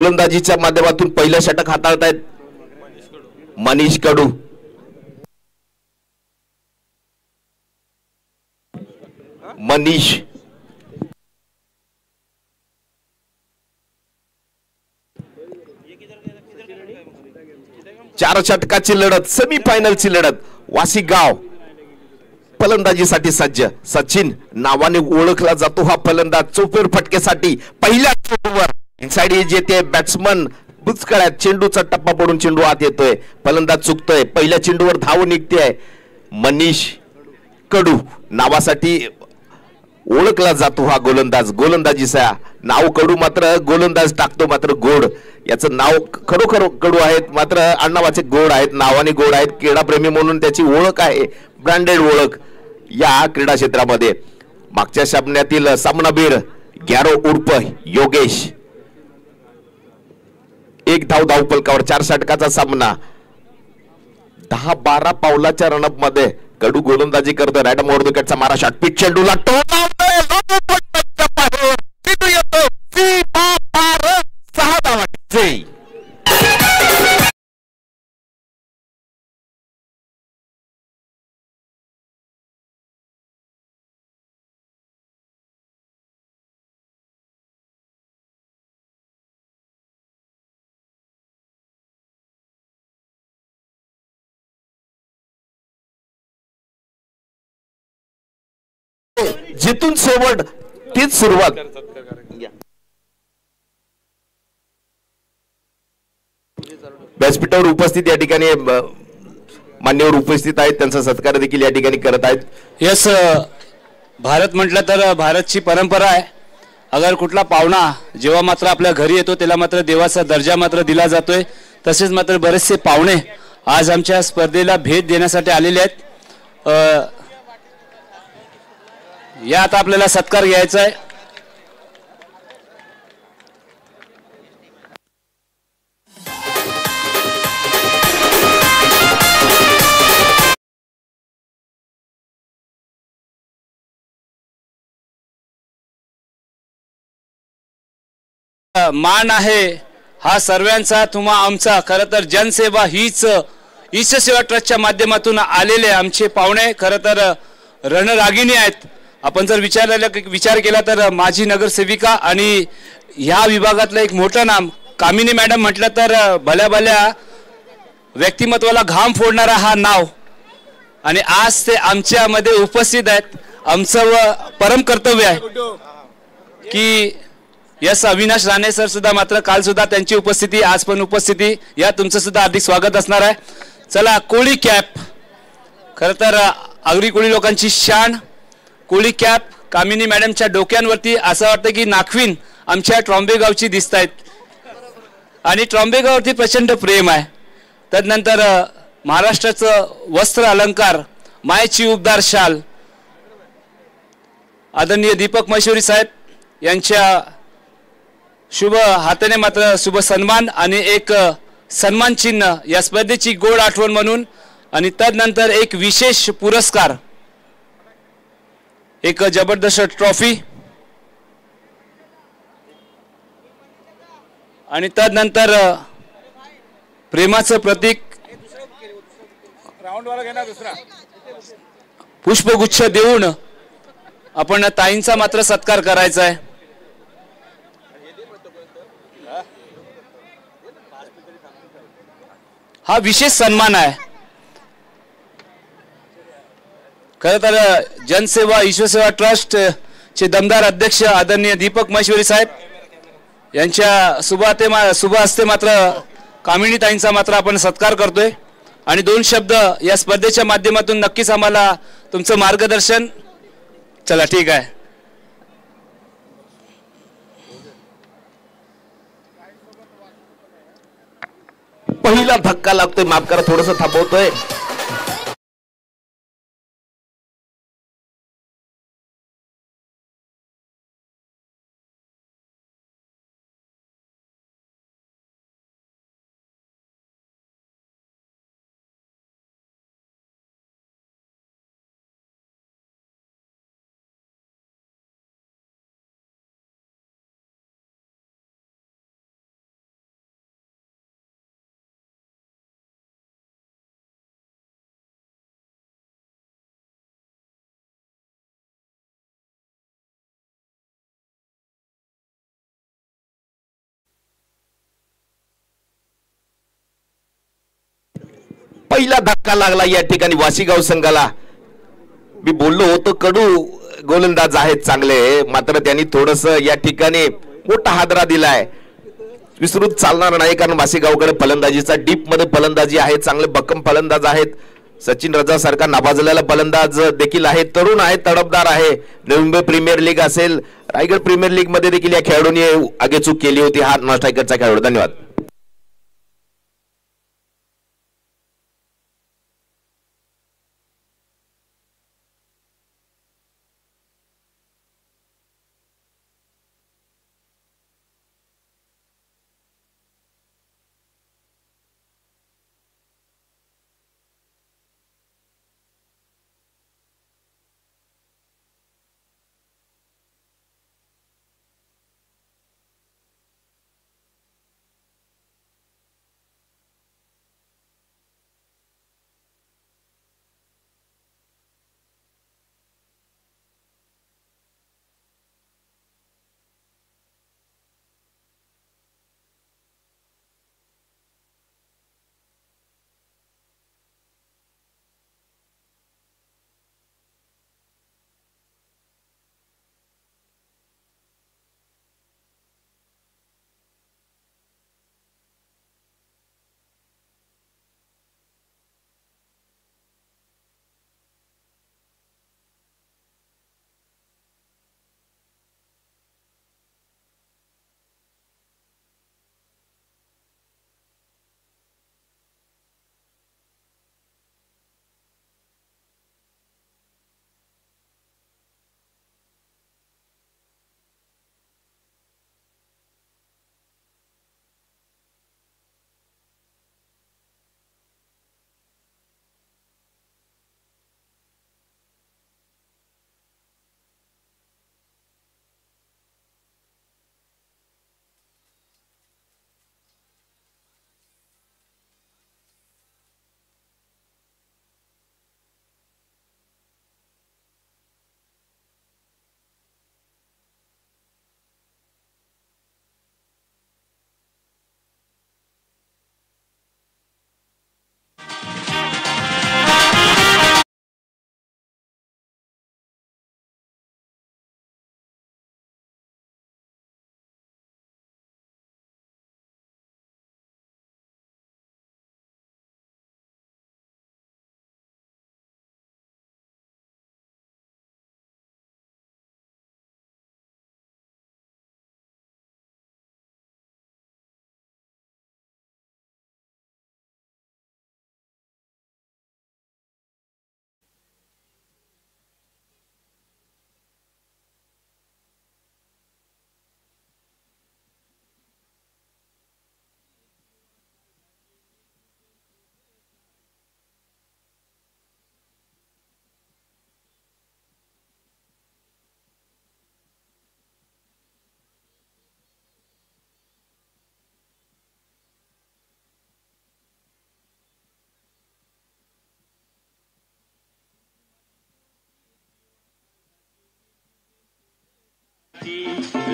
गोलंदाजीच्या माध्यमातून पहिलं षटक हाताळतायत मनीष कडू। मनीष चार षटकाची लढत, सेमीफायनलची लढत। वासीगाव फलंदाजीसाठी सज्ज। सचिन नावाने ओळखला जातो हा फलंदाज। चौफेर फटकेसाठी पहिल्या चेंडूवर इनसाइड एज येते। बॅट्समन बुचकळ्यात चेंडूचा टप्पा पडून चेंडू आत येतोय। फलंदाज चुकतोय। पहिल्या चेंडूवर धाव निघते। मनीष कडू नावासाठी ओळखला जातो हा गोलंदाज। गोलंदाजीचा नाव कडू, मात्र गोलंदाज टाकतो मात्र गोड। याचं नाव खरोखर कडू आहेत, मात्र आडनावाचे गोड आहेत, नावाने गोड आहेत। क्रीडाप्रेमी म्हणून त्याची ओळख आहे, ब्रँडेड ओळख या क्रीडा क्षेत्रामध्ये। मागच्या सामन्यातील सामनावीर गॅरो उर्फ योगेश, एक धाव फलकावर। चार षटकाचा सामना, 10-12 पावलाच्या रनअप मध्ये कडू गोलंदाजी करतो। राईट मोड विकेटचा मारा, शॉट पिच चेंडूला जिथून शेवट तीच सुरुवात। व्यासपीठावर उपस्थित या ठिकाणी मान्यवर उपस्थित आहेत, त्यांचा सत्कार देखील या ठिकाणी करत आहेत। यस, भारत म्हटलं तर भारतची परंपरा आहे, अगर कुठला पाहुणा जेव्हा मात्र आपल्या घरी येतो त्याला मात्र देवाचा दर्जा मात्र दिला जातोय। तसेच मात्र बरेचसे पाहुणे आज आमच्या स्पर्धेला भेट देण्यासाठी आलेले आहेत। या आता आपल्याला सत्कार घ्यायचा आहे। मान आहे हा सर्वांचा, तुम्हा आमचा। खरं तर जनसेवा हीच ईश सेवा ट्रस्टच्या माध्यमातून आलेले आमचे पाहुणे खरं तर रणरागिणी आहेत। आपण जर विचार केला तर माजी नगरसेविका आणि ह्या विभागातलं एक मोठं नाम कामिनी मॅडम म्हटलं तर भल्या भल्या व्यक्तिमत्वाला घाम फोडणारा हा नाव, आणि आज ते आमच्यामध्ये उपस्थित आहेत। आमचं परम कर्तव्य आहे की यस, अविनाश राणे सर सुद्धा मात्र काल सुद्धा त्यांची उपस्थिती, आज पण उपस्थिती, या तुमचं सुद्धा हार्दिक स्वागत असणार आहे। चला, कोळी कॅप, खरं तर आगरी कोळी लोकांची शान कोळी कॅप कामिनी मॅडमच्या डोक्यांवरती। असं वाटतं की नाखविन आमच्या ट्रॉम्बे गावची दिसत आहेत, आणि ट्रॉम्बे गाववरती प्रचंड प्रेम आहे। तदनंतर महाराष्ट्राचं वस्त्र अलंकार, मायेची उबदार शाल, आदरणीय दीपक महेश्वरी साहेब यांच्या शुभ हाताने मात्र शुभ सन्मान आणि एक सन्मान चिन्ह या स्पर्धेची गोड आठवण म्हणून, आणि तदनंतर एक विशेष पुरस्कार, एक जबरदस्त ट्रॉफी, आणि तदनंतर प्रेमाचं प्रतीक पुष्पगुच्छ देऊन आपण ताईंचा मात्र सत्कार करायचा आहे। हा विशेष सन्मान आहे। खरं तर जनसेवा ईश्वरसेवा ट्रस्ट चे दमदार अध्यक्ष आदरणीय दीपक महेश्वरी साहेब यांच्या शुभ हस्ते मात्र कामिनी ताईंचा मात्र आपण सत्कार करतोय, आणि दोन शब्द या स्पर्धेच्या माध्यमातून नक्कीच आम्हाला तुमचं मार्गदर्शन। चला, ठीक आहे। पहिला धक्का लागतोय, माफ करा थोडंसं थांबवतोय। पहिला धक्का लागला या ठिकाणी वाशीगाव संघाला. मी बोललो होतो कडू गोलंदाज आहेत चांगले, मात्र त्यांनी थोडस या ठिकाणी मोठा हादरा दिलाय. विसरून चालणार नाही, कारण वाशीगावकडे फलंदाजीचा डीप मध्ये फलंदाजी आहे, चांगले भक्कम फलंदाज आहेत. सचिन रजा सारखा नाबाजलेला फलंदाज देखील आहे, तरुण आहे, तडफदार आहे. नवी मुंबई प्रीमियर लीग असेल, रायगड प्रीमियर लीग मध्ये देखील या खेळाडूंनी आगेचूक केली होती. हा नॉन स्ट्रायकरचा खेळाडू. धन्यवाद.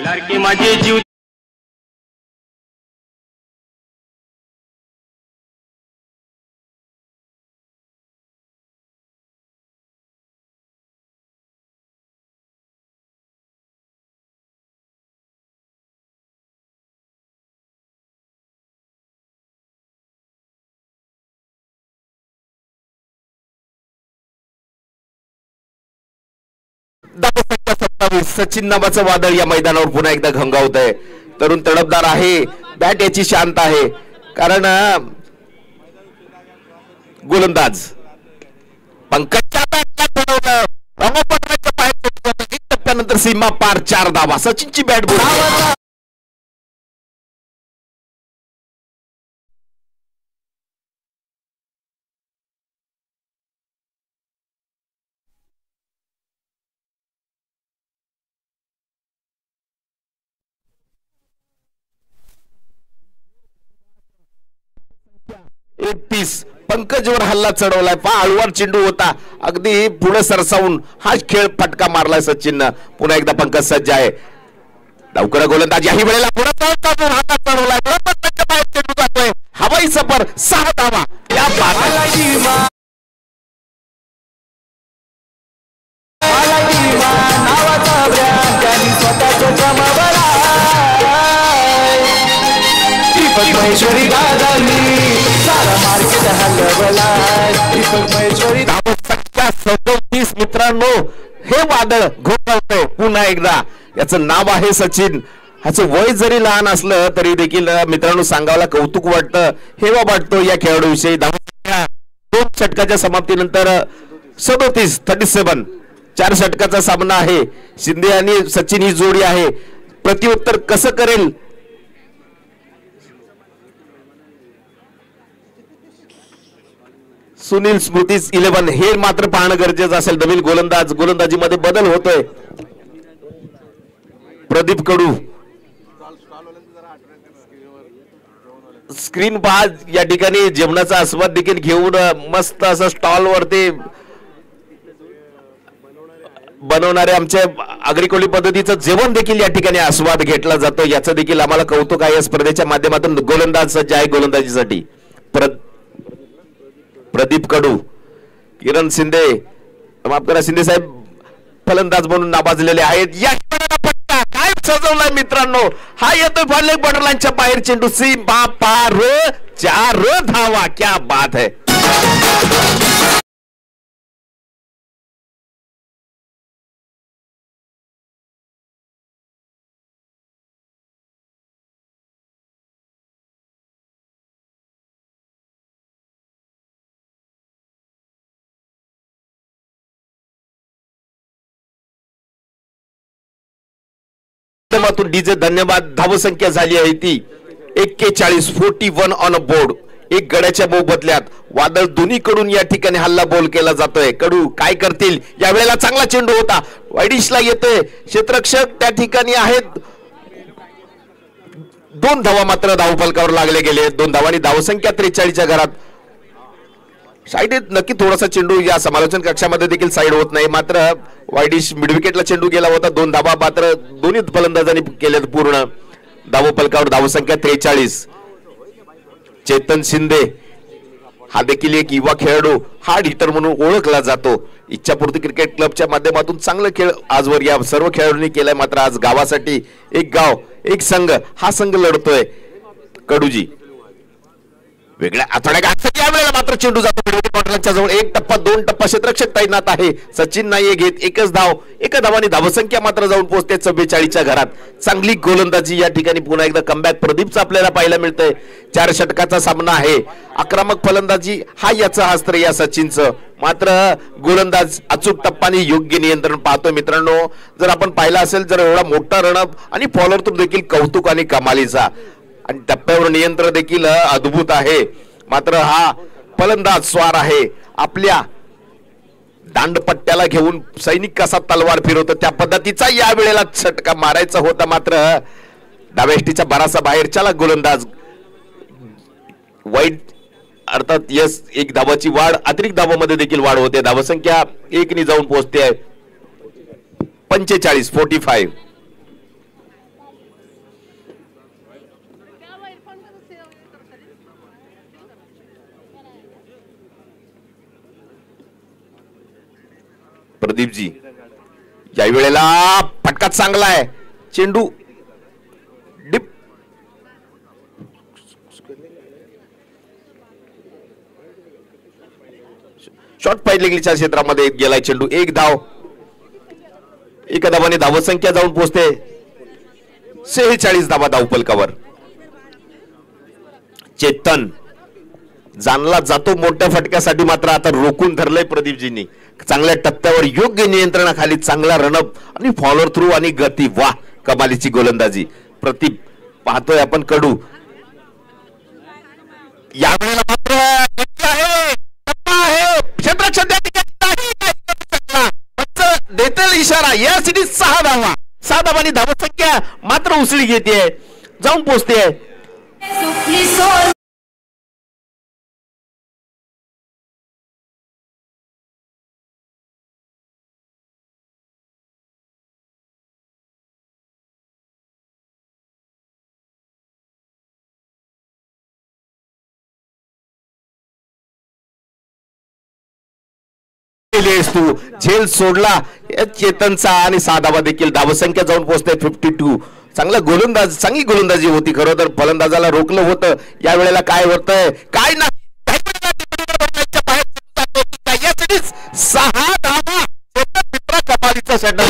लाडकी माझी जीव सचिन नावाचं वादळ या मैदानावर पुन्हा एकदा घंगावत आहे. तरुण तडफदार आहे, बॅट याची शांत आहे, कारण गोलंदाज पंकजच्या बॅटला ठरवलं, रंगपटराच्या पायात एक टप्प्यानंतर सीमा पार 4 धावा. सचिनची बॅट बोलली. एक पीस पंकजवर हल्ला चढवलाय. हळूवार चेंडू होता, अगदी पुढे सरसावून हा खेळ फटका मारलाय सचिननं. पुन्हा एकदा पंकज सज्ज आहे. लवकर गोलंदाज याही वेळेला पुढे हातात चढवलाय. चेंडू जातोय हवाई सफर 6 धावा. या दीपक महेश्वरी दादानी सारा मार्केट हलवलाय दीपक महेश्वरी संख्या 37 मित्रांनो हे वादळ घोळवतंय पुन्हा एकदा याचं नाव आहे सचिन ह्याचं वय जरी लहान असलं तरी देखील मित्रांनो सांगायला कौतुक वाटतं हेवा वाटतो या खेळाडूविषयी 2 षटकाच्या समाप्तीनंतर 37 4 षटकाचा सामना आहे शिंदे आणि सचिन ही जोडी आहे प्रत्युत्तर कसं करेल सुनील स्मृती 11 हे मात्र पाहणं गरजेचं असेल नवीन गोलंदाजीमध्ये बदल होतोय प्रदीप कडू स्क्रीन पहा या ठिकाणी जेवणाचा आस्वाद देखील घेऊन मस्त असं स्टॉल वरती बनवणारे आमच्या आगरी पद्धतीचं जेवण देखील या ठिकाणी आस्वाद घेतला जातो याचं देखील आम्हाला कौतुक आहे या स्पर्धेच्या माध्यमातून गोलंदाज सज्ज आहे गोलंदाजीसाठी प्रदीप कडू किरण शिंदे माफ करा शिंदे साहेब फलंदाज म्हणून नावाजलेले आहेत या पट्टा काय सजवलाय मित्रांनो हा येतोय फॉरलेग बॉर्डर लाईनच्या बाहेर चेंडू सी पार 4 धावा क्या बात है माध्यमातून डीजे धन्यवाद धावसंख्या झाली आहे ती 41 ऑन अ बोर्ड एक गड्याच्या मोबदल्यात वादळ दोन्हीकडून या ठिकाणी हल्ला बोल केला जातोय कडू काय करतील या वेळेला चांगला चेंडू होता वाईडिशला येतोय क्षेत्ररक्षक त्या ठिकाणी आहेत 2 धावा मात्र धावफलकावर लागले गेले 2 धावांनी धावसंख्या 43 च्या घरात साईड नक्की थोडासा चेंडू या समालोचन कक्षामध्ये देखील साईड होत नाही मात्र वाईडिश मिडविकेटला चेंडू गेला होता 2 धावा मात्र दोन्ही फलंदाजांनी केले पूर्ण धावफलकावर धावसंख्या 43 चेतन शिंदे हा देखील एक युवा खेळाडू हार्ड हिटर म्हणून ओळखला जातो इच्छापूर्ती क्रिकेट क्लबच्या माध्यमातून चांगला खेळ आजवर या सर्व खेळाडूंनी केलाय मात्र आज गावासाठी एक गाव एक संघ हा संघ लढतोय कडूजी वेगळ्या आठवड्यात या वेळेला मात्र चेंडू जातो जवळ 1 टप्पा 2 टप्पा क्षेत्ररक्षक तैनात आहे सचिन नाहीये घेत एकच धाव एका धावाने धावसंख्या मात्र जाऊन पोहोचते 44 च्या घरात चांगली गोलंदाजी या ठिकाणी पुन्हा एकदा कमबॅक प्रदीपचा आपल्याला पाहायला मिळतंय 4 षटकाचा सामना आहे आक्रमक फलंदाजी हा याचा अस्त्र या सचिनचं मात्र गोलंदाज अचूक टप्पाने योग्य नियंत्रण पाहतोय मित्रांनो जर आपण पाहिलं असेल जर एवढा मोठा रणअप आणि फॉलोअर तो देखील कौतुक आणि कमालीचा आणि टप्प्यावर नियंत्रण देखील अद्भुत आहे मात्र हा फलंदाज स्वार आहे आपल्या दांडपट्ट्याला घेऊन सैनिक कसा तलवार फिरवतो त्या पद्धतीचा या वेळेला षटका मारायचा होता मात्र डावेष्टीच्या बरासा बाहेरच्याला गोलंदाज वाईट अर्थात यस 1 धावाची वाढ अतिरिक्त धावामध्ये देखील वाढ होते धावसंख्या 1 ने जाऊन पोहोचते 45 प्रदीपजी या वेळेला फटका चांगला आहे चेंडू डिप शॉर्ट फाईलिंगच्या क्षेत्रामध्ये गेलाय चेंडू 1 धाव एका धावाने धावसंख्या जाऊन पोहोचते 46 धावा धावफलकावर चेतन जाणला जातो मोठ्या फटक्यासाठी मात्र आता रोखून धरलंय प्रदीपजींनी चांगल्या टप्प्यावर योग्य नियंत्रणाखाली चांगला रनअप आणि फॉलोअर थ्रू आणि गती वाह कमालीची गोलंदाजी प्रदीप पाहतोय आपण कडू यावेळेला मात्र देतील इशारा या सिटीत 6 धावा 6 धावांनी धावसंख्या मात्र उसळी घेते जाऊन पोहोचते तू झेल सोडला चेतनचा आणि 6 धावा देखील धावसंख्या जाऊन पोहोचते 52 चांगलं गोलंदाज, चांगली गोलंदाजी होती. खरं तर फलंदाजाला रोखलं होतं. या वेळेला काय होतंय काय नाही, सहा धावा मित्रा, कमालीचा षटक.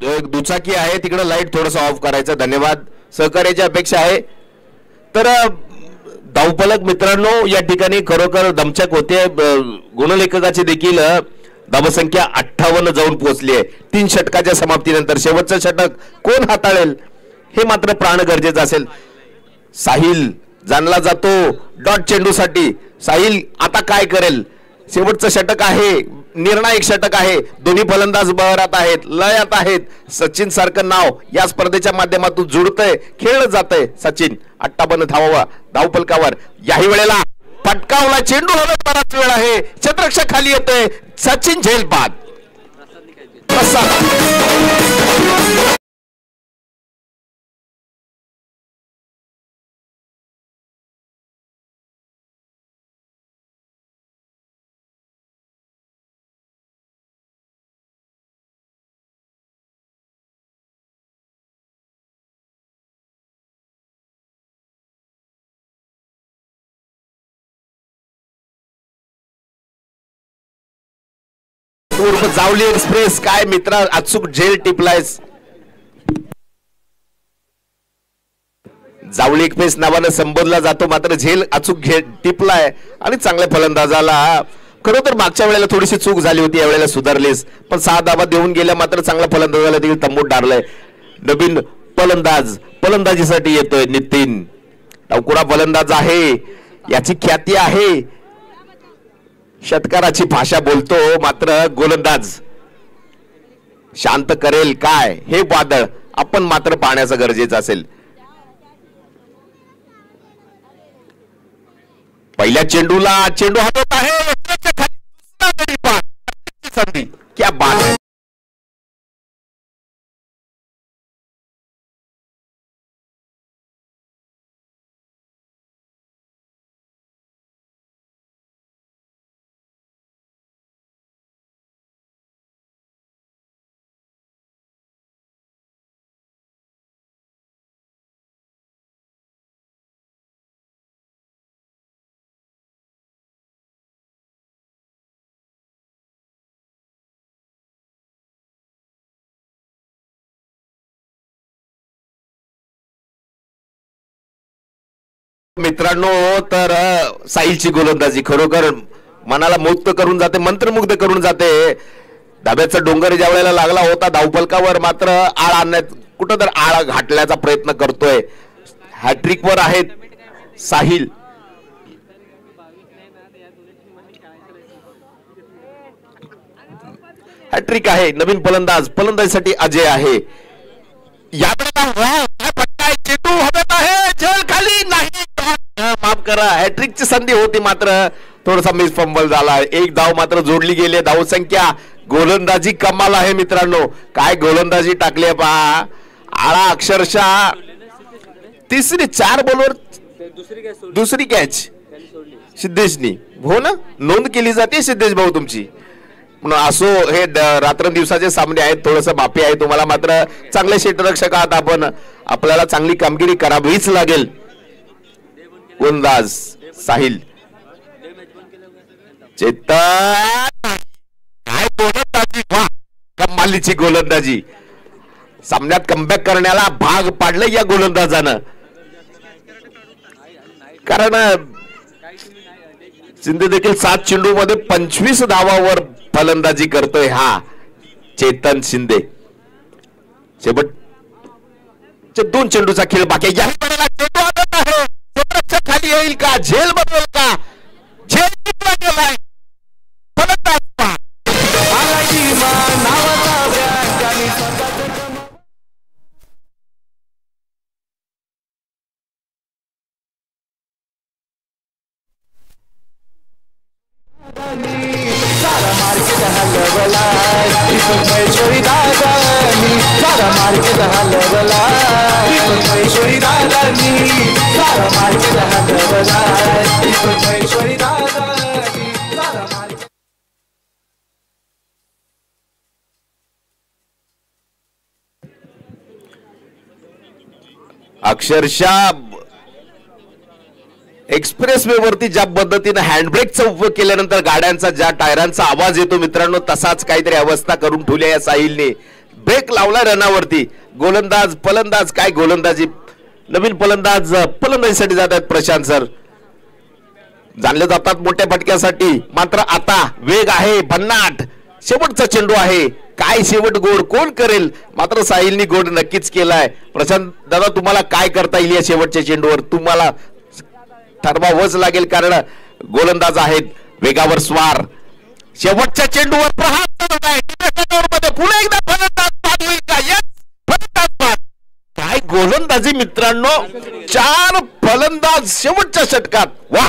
एक दुचाकी आहे तिकडे, लाईट थोडस ऑफ करायचं. धन्यवाद, सहकार्याची अपेक्षा आहे. तर धावफलक मित्रांनो या ठिकाणी खरोखर दमछाक होते. गुणलेखकाची देखील धावसंख्या 58 जाऊन पोहोचली आहे 3 षटकाच्या समाप्तीनंतर. शेवटचं षटक कोण हाताळेल हे मात्र प्राण गरजेचं असेल. साहिल जाणला जातो डॉट चेंडूसाठी. साहिल आता काय करेल? शेवटचं षटक आहे, निर्णायक षटक आहे. दोन्ही फलंदाज बहरात आहेत, लयात आहेत. सचिन सारखं नाव या स्पर्धेच्या माध्यमातून जुळतंय, खेळलं जातंय. सचिन 58 धावा धावफलकावर. याही वेळेला फटकावला चेंडू, हवेत बराच वेळ आहे. क्षेत्ररक्षक खाली येतोय. सचिन झेल बाद. जावली एक्सप्रेस काय मित्रा, अचूक झेल टिपलायस. जावली एक्सप्रेस नावानं संबोधला जातो, मात्र झेल अचूक टिपलाय. आणि चांगल्या फलंदाजाला खरं तर मागच्या वेळेला थोडीशी चूक झाली होती, यावेळेला सुधारलीस. पण 6 धावा देऊन गेल्या, मात्र चांगल्या फलंदाजाला देखील तंबूत डारलंय. नवीन फलंदाज फलंदाजीसाठी येतोय नितीन. डावकुरा फलंदाज आहे, याची ख्याती आहे. षटकाराची भाषा बोलतो, मात्र गोलंदाज शांत करेल काय हे वादळ आपण मात्र पाहण्याचं गरजेचं असेल. पहिल्या चेंडूला चेंडू हातात आहे, दुसरा तरी पास संधी. क्या बात है. मित्रांनो तर साहिलची गोलंदाजी खरोखर मनाला मुक्त करून जाते, मंत्रमुग्ध करून जाते. धाब्याचा डोंगर ज्या वेळेला लागला होता धावफलकावर, मात्र आळ आणण्यात कुठं तर आळ घाटल्याचा प्रयत्न करतोय. हॅट्रिक वर आहेत साहिल. हॅट्रिक आहे. नवीन फलंदाज फलंदाजीसाठी अजय आहे. या चेंडू हवेत आहे, झेल खाली नाही. माफ करा, हॅट्रिकची संधी होती, मात्र थोडासा मिस फंबल झाला. 1 धाव मात्र जोडली गेली. धावसंख्या गोलंदाजी कमाल आहे मित्रांनो. काय गोलंदाजी टाकली पहा. आळा अक्षरशः तिसरी 4 बॉलवर दुसरी कॅच सिद्धेशनी. हो ना, नोंद केली जाते सिद्धेश भाऊ तुमची. असो, हे रात्रंदिवसाचे सामने आहेत, थोडस माफी आहे तुम्हाला, मात्र चांगले क्षेत्ररक्षक आहात आपण. आपल्याला चांगली कामगिरी करावीच लागेल. गोलंदाज साहिल. चेतन काय गोलंदाजी, वा कमालीची गोलंदाजी. सामन्यात कमबॅक करण्याला भाग पाडलं या गोलंदाजानं. कारण शिंदे देखील 7 चेंडू मध्ये 25 धावावर फलंदाजी करतोय हा चेतन शिंदे. शेवटचे 2 चेंडूचा खेळ बाकी. याही वेळेला चेंडू आदत आहे, क्षेत्ररक्षक खाली येईल का, झेल बदल का, झेल जिंकला गेलाय. फलंदाज हलवला दीपक महेश्वरी दादांनी सारा मार्केट हलवला दीपक महेश्वरी दादांनी सारा मार्केट अक्षरशः एक्सप्रेस वे वरती ज्या पद्धतीने हँडब्रेकचा उपयोग केल्यानंतर गाड्यांचा ज्या टायरांचा आवाज येतो मित्रांनो, तसाच काहीतरी अवस्था करून ठेवली या साहिलने. ब्रेक लावला रनावरती. गोलंदाज फलंदाज काय गोलंदाजी, नवीन फलंदाज फलंदाजीसाठी जातात प्रशांत सर. जाणले जातात मोठ्या फटक्यासाठी, मात्र आता वेग आहे भन्नाट. शेवटचा चेंडू आहे, काय शेवट गोड कोण करेल, मात्र साहिलनी गोड नक्कीच केलाय. प्रशांत दादा तुम्हाला काय करता येईल या शेवटच्या चेंडूवर, तुम्हाला ठरवावंच लागेल कारण गोलंदाज आहेत वेगावर स्वार. शेवटच्या चेंडूवर प्रहार पुन्हा एकदा फलंदाज बाद होईल का? यस, फलंदाज बाद. काय गोलंदाजी मित्रांनो, 4 फलंदाज शेवटच्या षटकात. वा,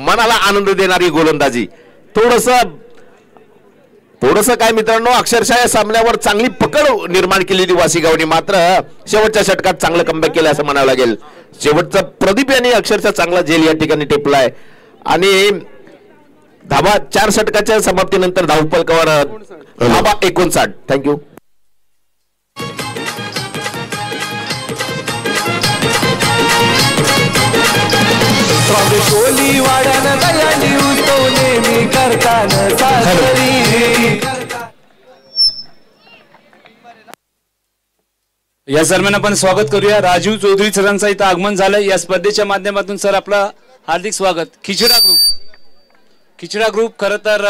मनाला आनंद देणारी गोलंदाजी. थोडस काय मित्रांनो, अक्षरशः या सामन्यावर चांगली पकड निर्माण केलेली वासीगावने, मात्र शेवटच्या षटकात चांगलं कमबॅक केलं असं म्हणावं लागेल. शेवटचा प्रदीप यांनी अक्षरशः चांगला झेल या ठिकाणी टेपलाय आणि धाबा 4 षटकाच्या समाप्तीनंतर धावफलकावर धाबा 59. थँक्यू. कोली वाड्यानं दयाली उतो नेहमी करताना सासरी. या दरम्यान आपण स्वागत करूया. राजीव चौधरी सरांचं इथं आगमन झालंय. या स्पर्धेच्या माध्यमातून सर आपलं हार्दिक स्वागत. खिचडा ग्रुप खरं तर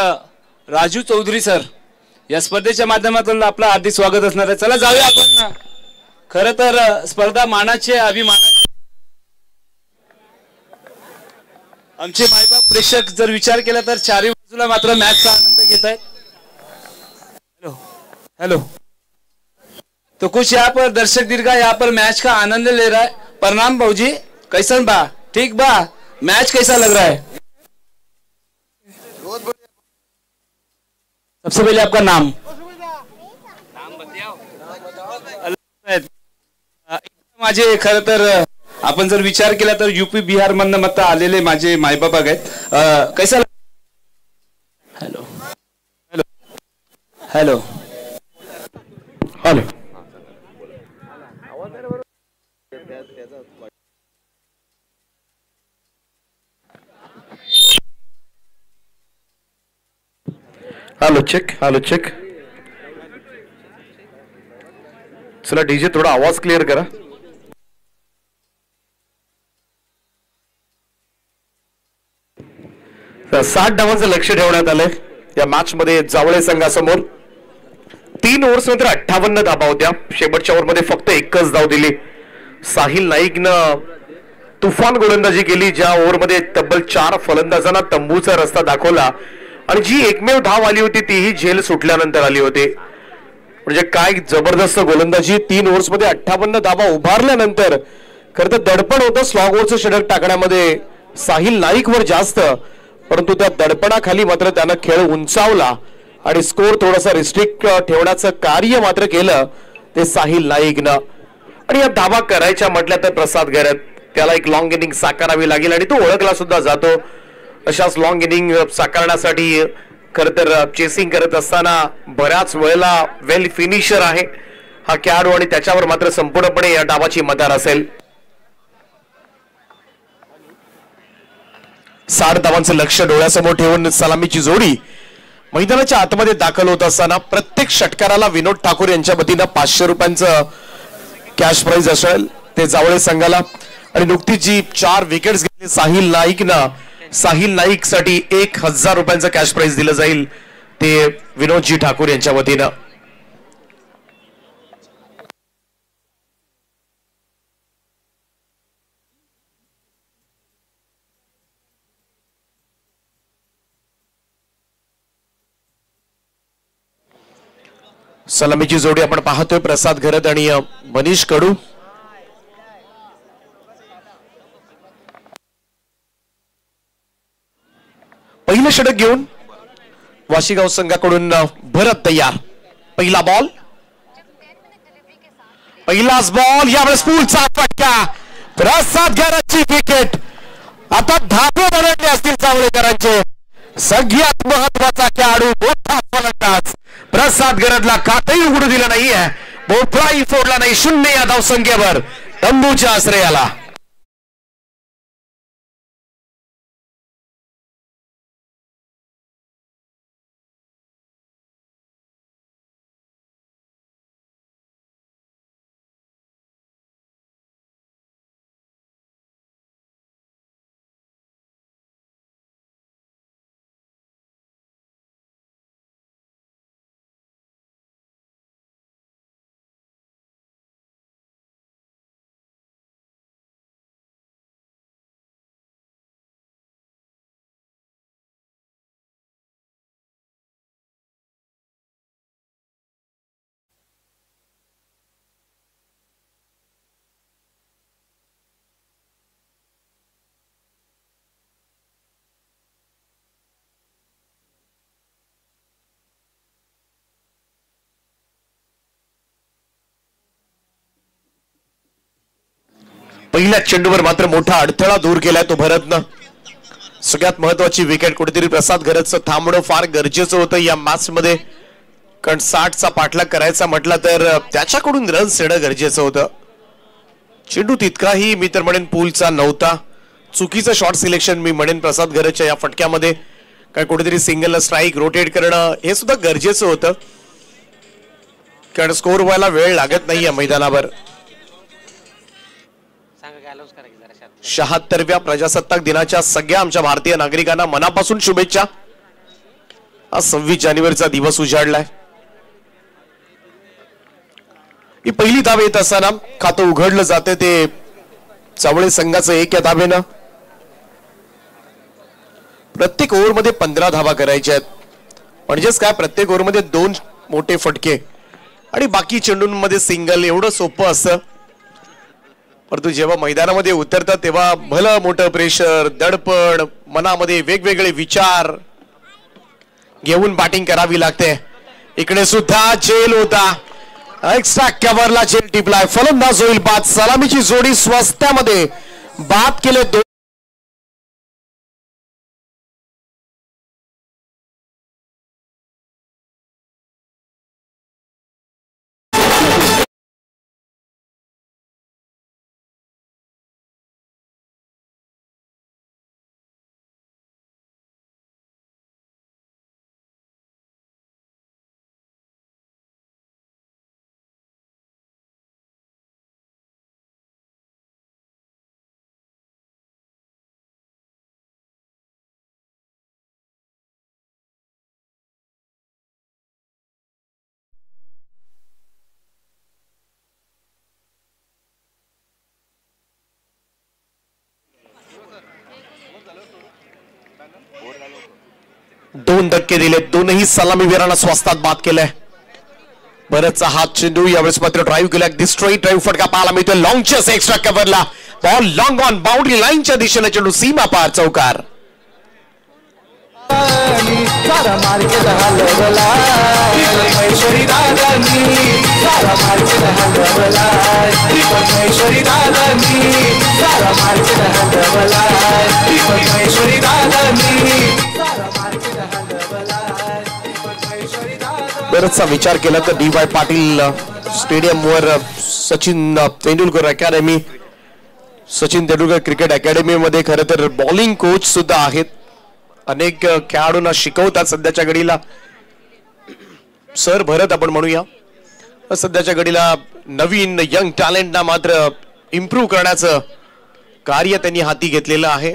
राजीव चौधरी सर या स्पर्धेच्या माध्यमातून आपलं हार्दिक स्वागत असणार आहे. चला जाऊया आपण. खरं तर स्पर्धा मानाची अभिमानाची. आमचे मायबाप प्रेक्षक जर विचार केला तर चारही बाजूला मात्र मॅचचा आनंद घेत आहेत. हेलो तो कुछ यहाँ पर दर्शक दीर्घा यहाँ पर मैच का आनंद ले रहा है. प्रणाम भाऊजी, कैसन बा? ठीक बा? मैच कैसा लग रहा है? सबसे पहले आपका नाम माझे खरं तर आपण जर विचार केला तर यूपी बिहार मधनं मत आलेले माझे मायबाप आहेत. कैसा? Hello hello hello hello hello check. चला डीजे थोडा आवाज क्लिअर करा. तर 60 धावांचं लक्ष ठेवण्यात आलंय या मॅच मध्ये जावळे संघासमोर. 3 ओव्हर्स नंतर 58 धावा होत्या. शेवटच्या ओव्हरमध्ये फक्त 1च धाव दिली. साहिल नाईकनं तुफान गोलंदाजी केली, ज्या ओव्हरमध्ये तब्बल 4 फलंदाजांना तंबूचा रस्ता दाखवला आणि जी एकमेव धाव आली होती तीही झेल सुटल्यानंतर आली होती. म्हणजे काय जबरदस्त गोलंदाजी. 3 ओव्हर्स मध्ये 58 धावा उभारल्यानंतर खरं तर दडपण होतं स्लॉग ओव्हरचं षटक टाकण्यामध्ये साहिल नाईकवर जास्त, परंतु त्या दडपणाखाली मात्र त्यानं खेळ उंचावला आणि स्कोर थोडासा रिस्ट्रिक्ट ठेवण्याचं कार्य मात्र केलं ते साहिल नाईकनं. आणि या धावा करायच्या म्हटल्या तर प्रसाद गैरत त्याला एक लॉंग इनिंग साकारावी लागेल आणि तो ओळखला सुद्धा जातो. अशाच लॉंग इनिंग साकारण्यासाठी खरं तर चेसिंग करत असताना बऱ्याच वेळेला वेल फिनिशर आहे हा खेळाडू आणि त्याच्यावर मात्र संपूर्णपणे या डावाची मदार असेल. 60 धावांचं लक्ष डोळ्यासमोर ठेवून सलामीची जोडी मैदानाच्या आतमध्ये दाखल होत असताना प्रत्येक षटकाराला विनोद ठाकूर यांच्या वतीनं 500 रुपयांचं कॅश प्राइज असेल ते जावळे संघाला. आणि नुकतीच जी 4 विकेट्स घेतली साहिल नाईक साठी 1000 रुपयांचं कॅश प्राइज दिलं जाईल ते विनोदजी ठाकूर यांच्या वतीनं. सलामीची जोडी आपण पाहतोय प्रसाद घरत आणि मनीष कडू. पहिलं षटक घेऊन वाशीगाव संघाकडून भरत तयार. पहिला बॉल पहिलाच बॉल यावेळेस पूलचा फटका. प्रसाद गरजची विकेट. आता धाबे बनवले असतील जावळेकरांचे. सगळ्यात महत्वाचा खेळाडू मोठा फलंदाज प्रसाद गरजला कातही उघडू दिलं नाहीये. भोपळाही फोडला नाही. 0 या धावसंख्येवर तंबूच्या आश्रयाला. पहिल्या चेंडूवर मात्र मोठा अडथळा दूर केलाय तो भरतनं. सगळ्यात महत्वाची विकेट कुठेतरी प्रसाद गरजचं थांबणं फार गरजेचं होतं या मॅच मध्ये. कारण 60चा पाठलाग करायचा म्हटला तर त्याच्याकडून रन्स येणं गरजेचं होतं. चेंडू तितकाही मी तर म्हणेन पूलचा नव्हता. चुकीचं शॉट सिलेक्शन मी म्हणेन प्रसाद गरजच्या या फटक्यामध्ये. काय कुठेतरी सिंगल स्ट्राईक रोटेट करणं हे सुद्धा गरजेचं होतं. कारण स्कोर व्हायला वेळ लागत नाही या मैदानावर. 76व्या प्रजासत्ताक दिनाच्या सगळ्या आमच्या भारतीय नागरिकांना मनापासून शुभेच्छा. आज 26 जानेवारीचा दिवस उजाडलाय. ही पहिली धाव येत असताना खातं उघडलं जाते ते जावळे संघाचं 1 या धावेनं. प्रत्येक ओव्हरमध्ये 15 धावा करायच्या आहेत. म्हणजेच काय प्रत्येक ओव्हरमध्ये 2 मोठे फटके आणि बाकी चेंडूंमध्ये सिंगल. एवढं सोपं असतं. परंतु जेव्हा मैदानामध्ये उतरतात तेव्हा भलं मोठं प्रेशर, दडपण, मनामध्ये वेगवेगळे विचार घेऊन बॅटिंग करावी लागते. इकडे सुद्धा झेल होता. एक्स्ट्रा कव्हरला झेल टिपलाय. फलंदाज होईल बाद. सलामीची जोडी स्वस्त्यामध्ये बाद केले. दोन धक्के दिले. दोनही सलामीवीरांना स्वस्तात बाद केलंय. भरतचा हात चेंडू यावेळेस मात्र ड्राईव्ह केला. अगदी स्ट्रेट ड्राईव्ह फटका पाहायला मिळतोय. लॉंग चेस एक्स्ट्रा कव्हरला. बॉल लॉंग ऑन बाउंड्री लाईनच्या दिशेने चेंडू सीमा पार चौकार. सारा मार्केट हलवला महेश्वरी दादांनी. सारा मार्केट हलवला महेश्वरी दादांनी. सारा मार्केट हलवला महेश्वरी दादांनी. बरंचसा विचार केला तर डी वाय पाटील स्टेडियमवर सचिन तेंडुलकर अकॅडमी, सचिन तेंडुलकर क्रिकेट अकॅडमीमध्ये खरं तर बॉलिंग कोच सुद्धा आहेत. अनेक खेळाडूंना शिकवतात सध्याच्या घडीला. सर भरत आपण म्हणूया. सध्याच्या घडीला नवीन यंग टॅलेंटना मात्र इम्प्रूव्ह करण्याचं कार्य त्यांनी हाती घेतलेलं आहे.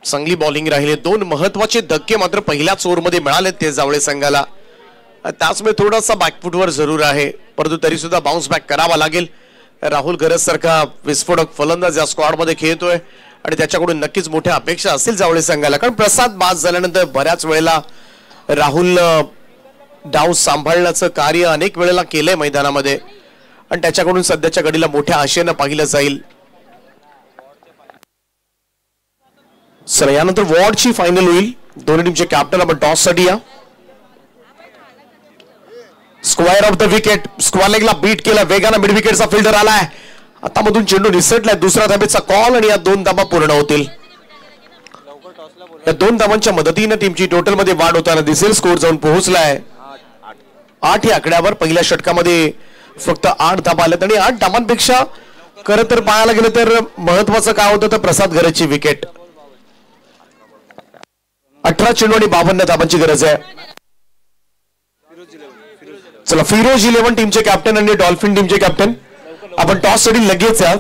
चांगली बॉलिंग राहिले. 2 महत्वाचे धक्के मात्र पहिल्याच ओव्हरमध्ये मिळाले ते जावळे संघाला. त्याचमुळे थोडासा बॅकफुटवर जरूर आहे, परंतु तरी सुद्धा बाउन्स बॅक करावा लागेल. राहुल गरज सारखा विस्फोटक फलंदाज या स्क्वॉड मध्ये खेळतोय आणि त्याच्याकडून नक्कीच मोठ्या अपेक्षा असतील जावळे संघाला. कारण प्रसाद बाद झाल्यानंतर बऱ्याच वेळेला राहुल डाव सांभाळण्याचं कार्य अनेक वेळेला केलंय मैदानामध्ये आणि त्याच्याकडून सध्याच्या घडीला मोठ्या आशेनं पाहिलं जाईल. सर यानंतर वॉर्डची फायनल होईल. दोन्ही टीमचे कॅप्टन आपण टॉस साठी या. Square off the wicket. Square लेगला बीट केला, वेगानं मिड विकेटचा फिल्डर आलाय. आता मधून चेंडू निसटलाय. दुसऱ्या धाबेचा कॉल आणि या 2 धाबा पूर्ण होतील. या 2 धाबांच्या मदतीने टीमची टोटल मध्ये वाढ होताना दिसेल. स्कोर जाऊन पोहोचलाय 8 या आकड्यावर. पहिल्या षटकामध्ये फक्त 8 धाबा आल्यात आणि 8 धाबांपेक्षा खरं तर पाहायला गेलं तर महत्वाचं काय होतं तर प्रसाद गरजची विकेट. 18 चेंडू आणि 52 धाबांची गरज आहे. चला फिरोज 11 टीमचे कॅप्टन आणि डॉल्फिन टीमचे कॅप्टन आपण टॉस साठी लगेच या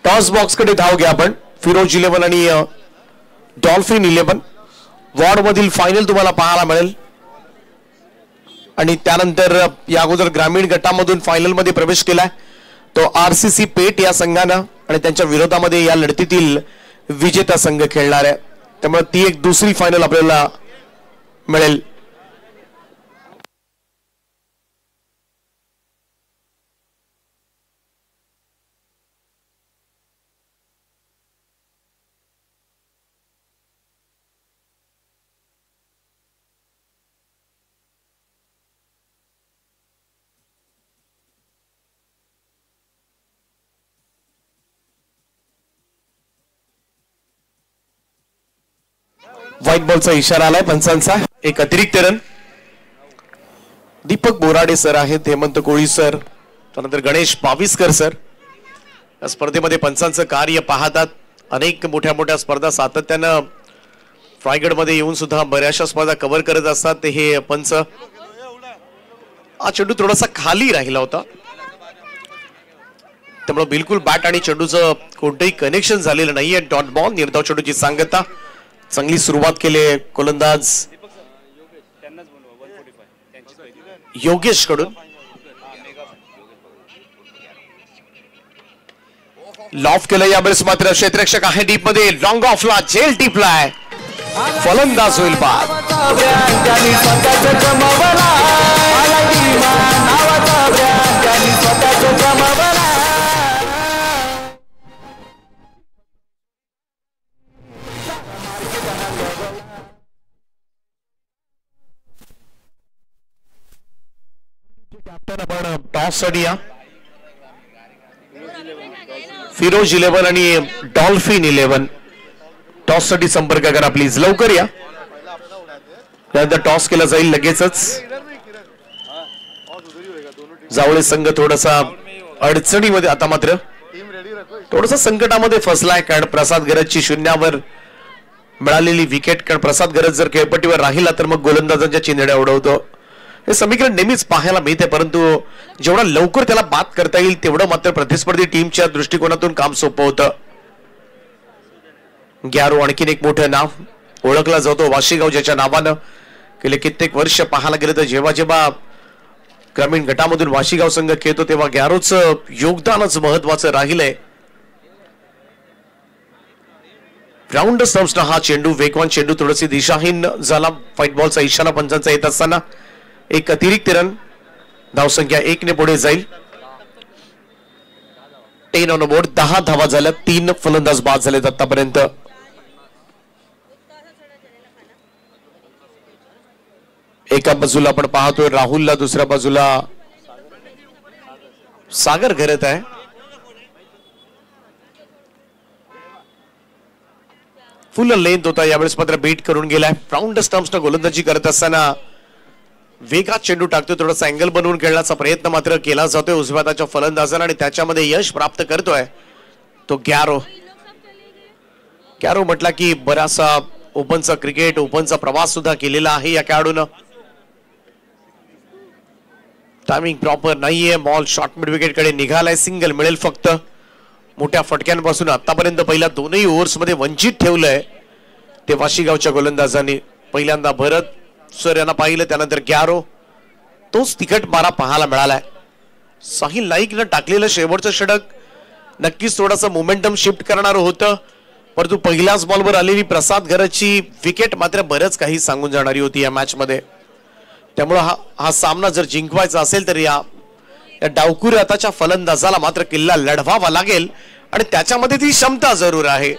टॉस बॉक्स कडे धाव घ्या. आपण फिरोज 11 आणि डॉल्फिन 11 वॉर्ड मधील फायनल तुम्हाला पाहायला मिळेल. आणि त्यानंतर या अगोदर ग्रामीण गटामधून फायनल मध्ये प्रवेश केलाय तो RCC पेट या संघानं आणि त्यांच्या विरोधामध्ये या लढतीतील विजेता संघ खेळणार आहे. त्यामुळे ती एक दुसरी फायनल आपल्याला मिळेल. व्हाईट बॉलचा इशारा आलाय पंचांचा. एक अतिरिक्त रन. दीपक बोराडे सर आहेत, हेमंत कोळी सर, त्यानंतर गणेश पाविस्कर सर या स्पर्धेमध्ये पंचांचं कार्य पाहतात. अनेक मोठ्या मोठ्या स्पर्धा सातत्यानं फ्रायगडमध्ये येऊन सुद्धा बऱ्याचशा स्पर्धा कव्हर करत असतात ते हे पंच. हा चेंडू थोडासा खाली राहिला होता त्यामुळे बिलकुल बॅट आणि चेंडूचं कोणतंही कनेक्शन झालेलं नाहीये. डॉट बॉल निर्धाव चेंडूची सांगता. चांगली सुरुवात केली गोलंदाज योगेश कडून. लॉफ केलं यावेळेस मात्र क्षेत्ररक्षक आहे डीप मध्ये. लॉंग ऑफला जेल टिपलाय. फलंदाज होईल बाद. आपण टॉस साठी या फिरोज 11 आणि डॉल्फिन 11 टॉस साठी संपर्क करा प्लीज. लवकर या. त्यानंतर टॉस केला जाईल लगेचच. जावळे संघ थोडासा अडचणीमध्ये आता मात्र थोडासा संकटामध्ये फसलाय कारण प्रसाद गरजची 0वर मिळालेली विकेट. कारण प्रसाद गरज जर खेळपट्टीवर राहिला तर मग गोलंदाजांच्या चिंधड्या उडवतो. हे समीकरण नेहमीच पाहायला मिळते परंतु जेवढा लवकर त्याला बाद करता येईल तेवढं मात्र प्रतिस्पर्धी टीमच्या दृष्टिकोनातून काम सोपं होतं. ग्यारो आणखीन एक मोठं नाव ओळखला जातो वाशीगाव ज्याच्या नावानं गेले कित्येक वर्ष पाहायला गेलं तर जेव्हा जेव्हा ग्रामीण गटामधून वाशीगाव संघ खेळतो तेव्हा ग्यारोचं योगदानच महत्वाचं राहिलंय. राऊंड स्टंप्सना हा चेंडू वेगवान चेंडू थोडीशी दिशाहीन झाला. व्हाईट बॉलचा इशारा पंचांचा येत असताना एक अतिरिक्त रन. धावसंख्या 1 ने पुढे जाईल. 10 ऑन बोर्ड. 10 धावा झाल्या. 3 फलंदाज बाद झालेत आतापर्यंत. एका बाजूला आपण पाहतोय राहुलला, दुसऱ्या बाजूला सागर घरत आहे. फुल लेंथ होता यावेळेस मात्र बीट करून गेलाय. राऊंड स्टंप्सनं गोलंदाजी करत असताना वेगात चेंडू टाकतोय. थोडासा अँगल बनवून खेळण्याचा प्रयत्न मात्र केला जातोय उजव्या हाताच्या फलंदाजाने आणि त्याच्यामध्ये यश प्राप्त करतोय तो ग्यारो. ग्यारो म्हटला की बराचसा ओपनचा क्रिकेट ओपनचा प्रवास सुद्धा केलेला आहे या खेळाडूनं. टायमिंग प्रॉपर नाहीये. बॉल शॉर्ट मिड विकेट कडे निघालाय. सिंगल मिळेल फक्त. मोठ्या फटक्यांपासून आतापर्यंत पहिल्या 2ही ओव्हर्समध्ये वंचित ठेवलंय ते वाशीगावच्या गोलंदाजांनी. पहिल्यांदा भरत सर यांना पाहिलं त्यानंतर ग्यारो. तोच तिखट मारा पाहायला मिळालाय. साहिल नाईकनं टाकलेलं शेवटचं षटक नक्कीच थोडंसं मोमेंटम शिफ्ट करणार होतं परंतु पहिल्याच बॉलवर आलेली प्रसाद गरजची विकेट मात्र बरंच काही सांगून जाणारी होती या मॅच मध्ये. त्यामुळे हा सामना जर जिंकवायचा असेल तर या डावकुरी हाताच्या फलंदाजाला मात्र किल्ला लढवावा लागेल आणि त्याच्यामध्ये ती क्षमता जरूर आहे.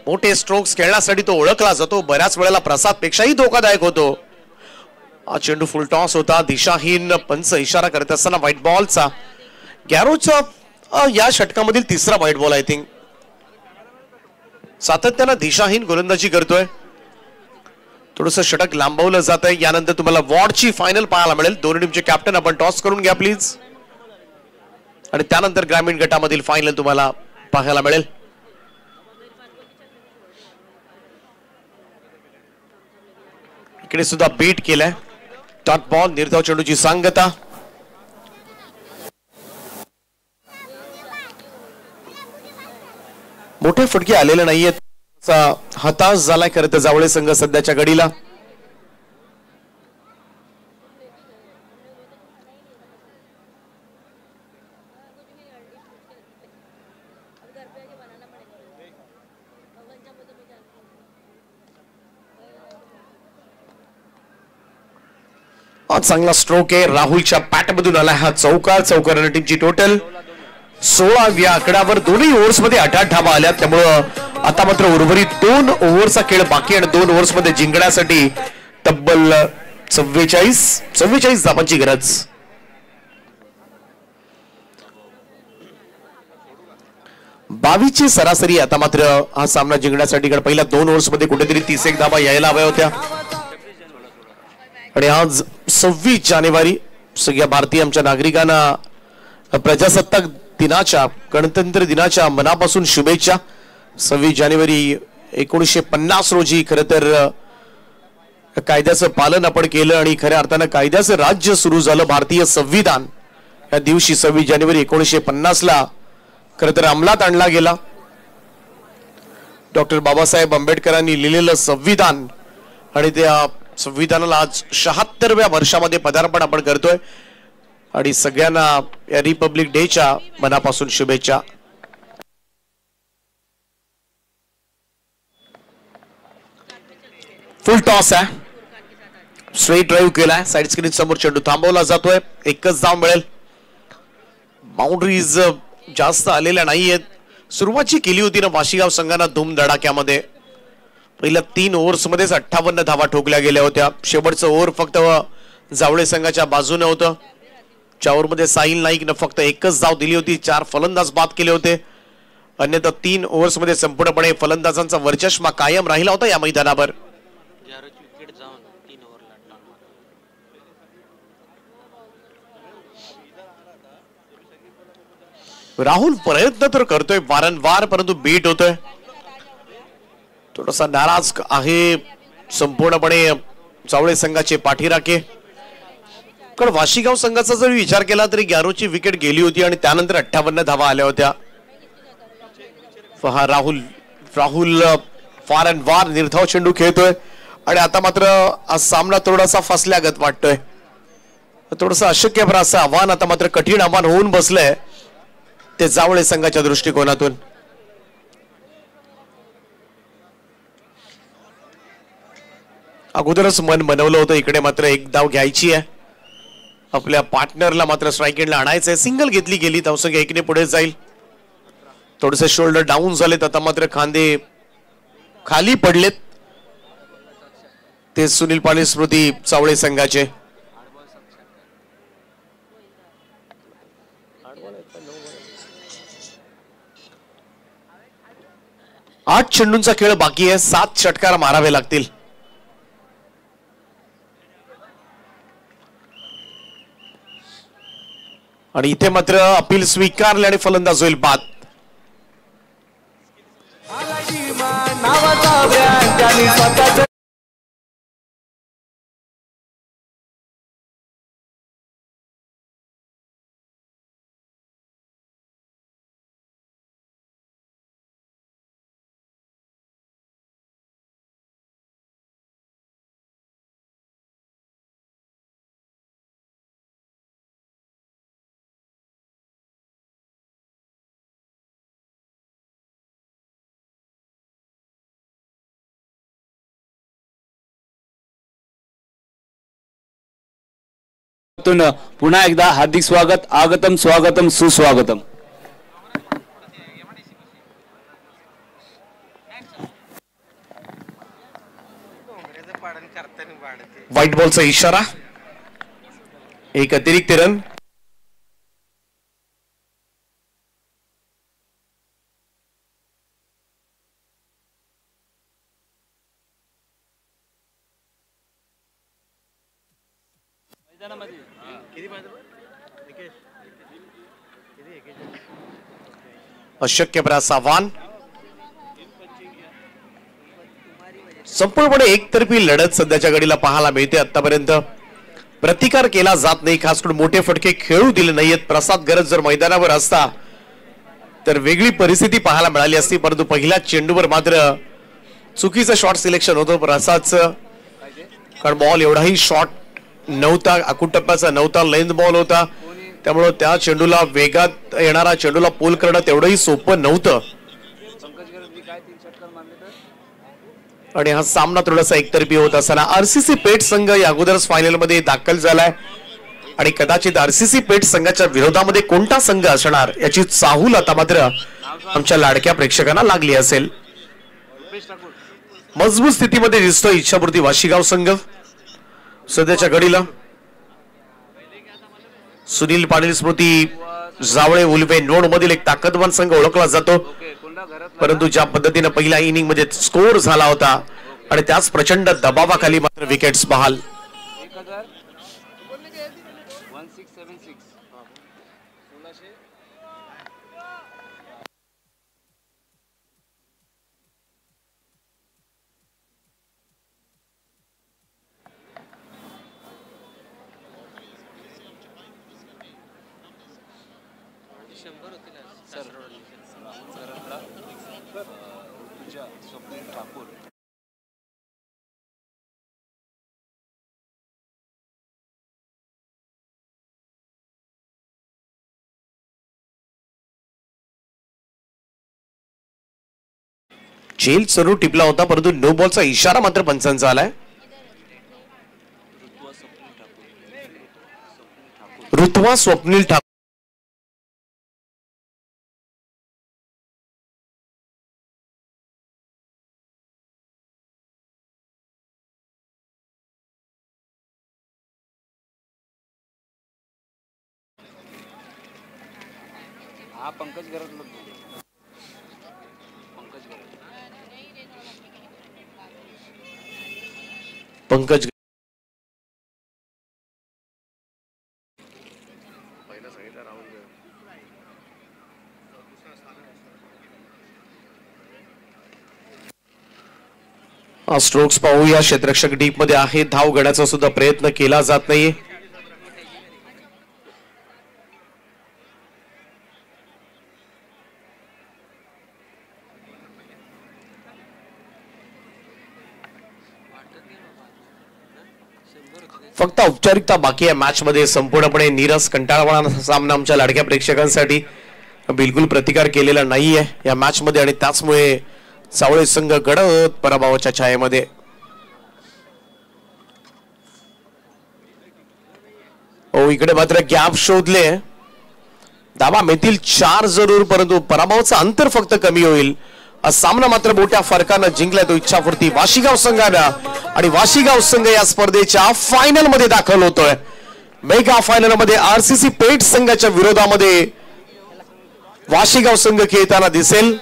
मोठे स्ट्रोक्स खेळण्यासाठी तो ओळखला जातो. बऱ्याच वेळेला प्रसाद पेक्षाही धोकादायक होतो. हा चेंडू फुल टॉस होता. दिशाहीन पंच इशारा करत असताना व्हाईट बॉलचा. गॅरोचा या षटकामधील तिसरा व्हाईट बॉल आय थिंक. सातत्यानं दिशाहीन गोलंदाजी करतोय. थोडस षटक लांबवलं जात आहे. यानंतर तुम्हाला वॉर्डची फायनल पाहायला मिळेल. दोन्ही टीमचे कॅप्टन आपण टॉस करून घ्या प्लीज. आणि त्यानंतर ग्रामीण गटामधील फायनल तुम्हाला पाहायला मिळेल. इकडे सुद्धा बीट केलाय. डॉट बॉल निर्धाव चेंडूची सांगता. मोठे फटके आलेले नाहीयेत. हताश झालाय खरं तर जावळे संघ सध्याच्या घडीला. चांगला स्ट्रोक आहे. राहुलच्या पॅटमधून आला हा चौकार. चौकार टीमची टोटल 16व्या आकड्यावर दोन्ही ओव्हर्स मध्ये 8 धावा आल्या. त्यामुळं आता मात्र उर्वरित 2 ओव्हरचा खेळ बाकी आणि 2 ओव्हर्स मध्ये जिंकण्यासाठी तब्बल 44 धावांची गरज. बावीसची सरासरी. आता मात्र हा सामना जिंकण्यासाठी पहिल्या 2 ओव्हर्स मध्ये कुठेतरी 31 धावा यायला हव्या होत्या. आणि आज 26 जानेवारी सगळ्या भारतीय आमच्या नागरिकांना प्रजासत्ताक दिनाच्या गणतंत्र दिनाच्या मनापासून शुभेच्छा. 26 जानेवारी 1950 रोजी खरं तर कायद्याचं पालन आपण केलं आणि खऱ्या अर्थानं कायद्याचं राज्य सुरू झालं. भारतीय संविधान या दिवशी 26 जानेवारी 1950 ला खरं तर अंमलात आणला गेला. डॉक्टर बाबासाहेब आंबेडकरांनी लिहिलेलं संविधान आणि त्या संविधानाला आज 76व्या वर्षामध्ये पदार्पण आपण करतोय. आणि सगळ्यांना या रिपब्लिक डेच्या मनापासून शुभेच्छा. फुल टॉस आहे. स्ट्रेट ड्राईव्ह केलाय. साइड स्क्रीन समोर चेंडू थांबवला जातोय. एकच धाव मिळेल. बाउंड्रीज जास्त आलेल्या नाहीयेत. सुरुवात केली होती ना वाशीगाव संघानं धूमधडाक्यामध्ये. पहिल्या 3 ओव्हर्स मध्येच 58 धावा ठोकल्या गेल्या होत्या. शेवटचं ओव्हर फक्त जावळे संघाच्या बाजूने होतं. 4 ओव्हरमध्ये साहिल नाईकनं फक्त 1च धाव दिली होती. 4 फलंदाज बाद केले होते. अन्यथा 3 ओव्हर्स मध्ये संपूर्णपणे फलंदाजांचा वर्चस्व कायम राहिला होता या मैदानावर. राहुल प्रयत्न तर करतोय वारंवार परंतु बीट होतोय. थोडासा नाराज आहे संपूर्णपणे जावळे संघाचे पाठीराखे. कारण वाशीगाव संघाचा जर विचार केला तरी गॅरोची विकेट गेली होती आणि त्यानंतर 58 धावा आल्या होत्या. हा राहुल वारंवार निर्धाव चेंडू खेळतोय आणि आता मात्र हा सामना थोडासा फसल्यागत वाटतोय. थोडंसं अशक्य असं आव्हान आता मात्र कठीण आव्हान होऊन बसलंय ते जावळे संघाच्या दृष्टिकोनातून. अगोदरच मन बनवलं होतं इकडे मात्र 1 धाव घ्यायची आहे. आपल्या पार्टनरला मात्र स्ट्राईक एंडला आणायचंय. सिंगल घेतली गेली. धावसंख्या 1ने पुढे जाईल. थोडेसे शोल्डर डाऊन झालेत. आता मात्र खांदे खाली पडलेत ते सुनील पाटील स्मृती जावळे संघाचे. आठ चेंडूंचा खेळ बाकी आहे. 7 षटकार मारावे लागतील. आणि इथे मात्र अपील स्वीकारले आणि फलंदाज होईल बाद. पुन्हा एकदा हार्दिक स्वागत. आगतम स्वागतम सुस्वागतम. व्हाईट बॉलचा इशारा, एक अतिरिक्त रन. अशक्य बराच आव्हान. संपूर्णपणे एकतर्फी लढत सध्याच्या घडीला पाहायला मिळते. आतापर्यंत प्रतिकार केला जात नाही, खास करून मोठे फटके खेळू दिले नाहीयेत. प्रसाद गरज जर मैदानावर असता तर वेगळी परिस्थिती पाहायला मिळाली असती, परंतु पहिल्या चेंडूवर मात्र चुकीचं शॉट सिलेक्शन होतं प्रसादचं, कारण बॉल एवढाही शॉट नव्हता, अकुटप्प्याचा नव्हता, लेंथ बॉल होता. त्यामुळे त्या चेंडूला वेगात येणारा चेंडूला पोल करणं तेवढंही सोपं नव्हतं. आणि हा सामना थोडासा एकतर्फी होत असताना आरसीसी पेठ संघ या अगोदरच फायनल मध्ये दाखल झालाय आणि कदाचित आरसीसी पेठ संघाच्या विरोधामध्ये कोणता संघ असणार याची चाहूल आता मात्र आमच्या लाडक्या प्रेक्षकांना लागली असेल. मजबूत स्थितीमध्ये दिसतोय इच्छापूर्ती वाशीगाव संघ सध्याच्या घडीला. सुनील पाटील स्मृती जावळे उल्वे नोड मधील एक ताकदवान संघ ओळखला जातो, परंतु ज्या पद्धतीने पहिल्या इनिंग मध्ये स्कोर झाला होता आणि त्याच प्रचंड दबावाखाली मात्र विकेट्स बहाल. झेल चरू टिपला होता, परंतु नो बॉलचा इशारा मात्र पंचांचा आलाय. ऋतुवा स्वप्नील ठाकूर हा पंकज गरज पंकज स्ट्रोक्स पाहूया. क्षेत्ररक्षक डीप मध्ये आहे, धाव घेण्याचा सुद्धा प्रयत्न केला जात नाहीये. फक्त औपचारिकता बाकी आहे मॅच मध्ये. संपूर्णपणे नीरस कंटाळवाणा सामना आमच्या लाडक्या प्रेक्षकांसाठी. बिलकुल प्रतिकार केलेला नाहीये या मॅच मध्ये आणि त्याचमुळे सावळे संघ गडद पराभवाच्या छायेमध्ये. इकडे मात्र गॅप शोधले, धावा मिळतील 4 जरूर, परंतु पराभवाचं अंतर फक्त कमी होईल. सामना मात्र मोठ्या फरकानं जिंकलाय तो इच्छापूर्ती वाशीगाव संघानं आणि वाशीगाव संघ या स्पर्धेच्या फायनल मध्ये दाखल होतोय. मेगा फायनल मध्ये आरसीसी पेठ संघाच्या विरोधामध्ये वाशीगाव संघ खेळताना दिसेल.